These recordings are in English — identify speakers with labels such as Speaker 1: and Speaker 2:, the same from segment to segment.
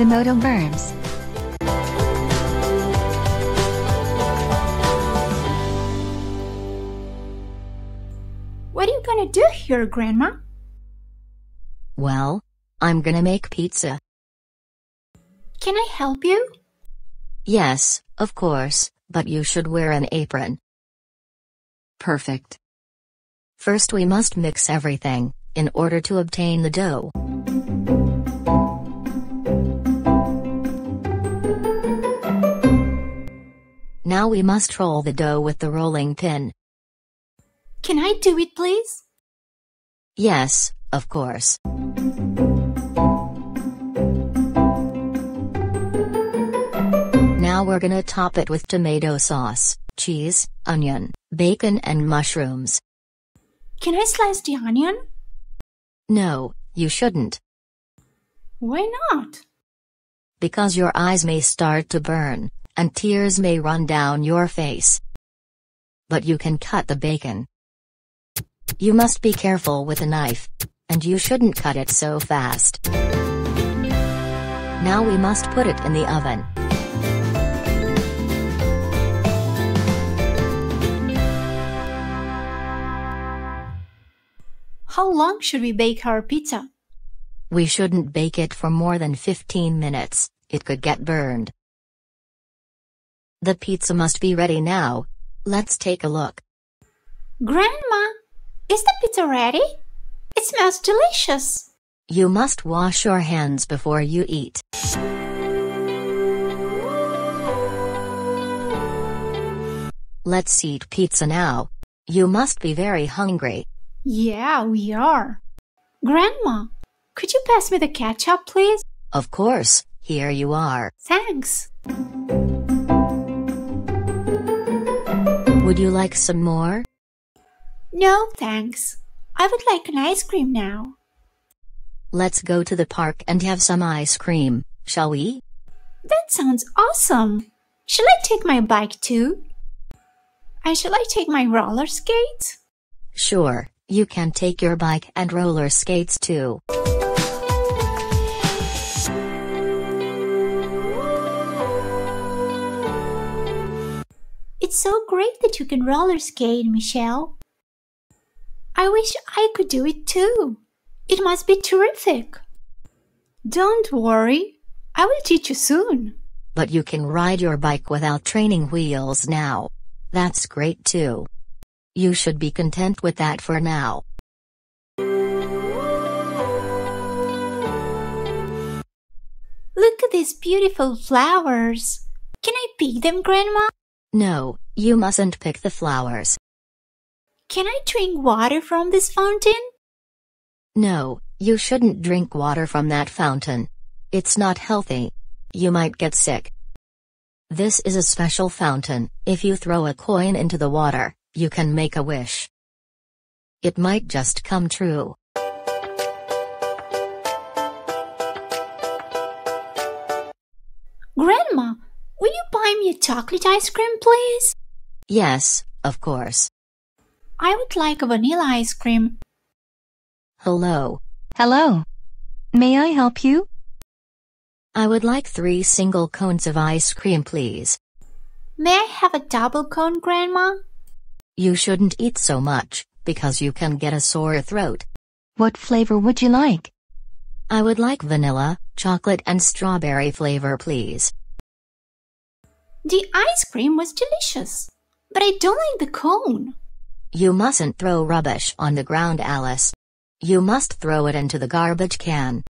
Speaker 1: the modal verbs.
Speaker 2: What are you gonna do here, Grandma?
Speaker 3: Well, I'm gonna make pizza.
Speaker 2: Can I help you?
Speaker 3: Yes, of course, but you should wear an apron.
Speaker 1: Perfect.
Speaker 3: First we must mix everything, in order to obtain the dough. Now we must roll the dough with the rolling pin.
Speaker 2: Can I do it, please?
Speaker 3: Yes, of course. Now we're gonna top it with tomato sauce, cheese, onion, bacon and mushrooms.
Speaker 2: Can I slice the onion?
Speaker 3: No, you shouldn't.
Speaker 2: Why not?
Speaker 3: Because your eyes may start to burn, and tears may run down your face. But you can cut the bacon. You must be careful with a knife, and you shouldn't cut it so fast. Now we must put it in the oven.
Speaker 2: How long should we bake our pizza?
Speaker 3: We shouldn't bake it for more than 15 minutes, it could get burned. The pizza must be ready now. Let's take a look.
Speaker 2: Grandma, is the pizza ready? It smells delicious.
Speaker 3: You must wash your hands before you eat. Let's eat pizza now. You must be very hungry.
Speaker 2: Yeah, we are. Grandma, could you pass me the ketchup, please?
Speaker 3: Of course, here you are.
Speaker 2: Thanks.
Speaker 3: Would you like some more?
Speaker 2: No, thanks. I would like an ice cream now.
Speaker 3: Let's go to the park and have some ice cream, shall we?
Speaker 2: That sounds awesome. Shall I take my bike too? And shall I take my roller skates?
Speaker 3: Sure, you can take your bike and roller skates too.
Speaker 2: It's so great that you can roller skate, Michelle. I wish I could do it too. It must be terrific. Don't worry, I will teach you soon.
Speaker 3: But you can ride your bike without training wheels now. That's great too. You should be content with that for now.
Speaker 2: Look at these beautiful flowers. Can I pick them, Grandma?
Speaker 3: No, you mustn't pick the flowers.
Speaker 2: Can I drink water from this fountain?
Speaker 3: No, you shouldn't drink water from that fountain. It's not healthy. You might get sick. This is a special fountain. If you throw a coin into the water, you can make a wish. It might just come true.
Speaker 2: Grandma, will you buy me a chocolate ice cream, please?
Speaker 3: Yes, of course.
Speaker 2: I would like a vanilla ice cream.
Speaker 3: Hello.
Speaker 1: Hello. May I help you?
Speaker 3: I would like 3 single cones of ice cream, please.
Speaker 2: May I have a double cone, Grandma?
Speaker 3: You shouldn't eat so much, because you can get a sore throat.
Speaker 1: What flavor would you like?
Speaker 3: I would like vanilla, chocolate and strawberry flavor, please.
Speaker 2: The ice cream was delicious, but I don't like the cone.
Speaker 3: You mustn't throw rubbish on the ground, Alice. You must throw it into the garbage can.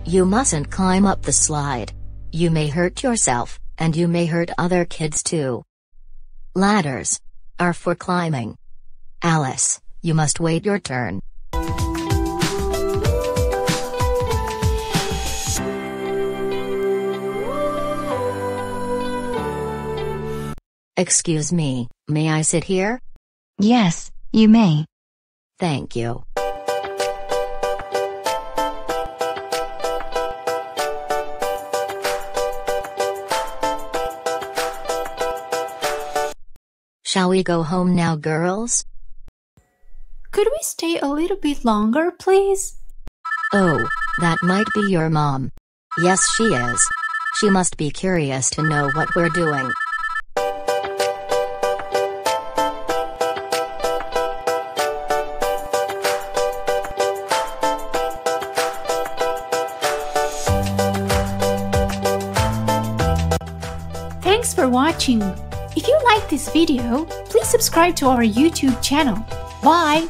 Speaker 3: You mustn't climb up the slide. You may hurt yourself, and you may hurt other kids too. Ladders are for climbing. Alice, you must wait your turn. Excuse me, may I sit here?
Speaker 1: Yes, you may.
Speaker 3: Thank you. Shall we go home now, girls?
Speaker 2: Could we stay a little bit longer, please?
Speaker 3: Oh, that might be your mom. Yes, she is. She must be curious to know what we're doing.
Speaker 2: Thanks for watching. If you like this video, please subscribe to our YouTube channel. Bye!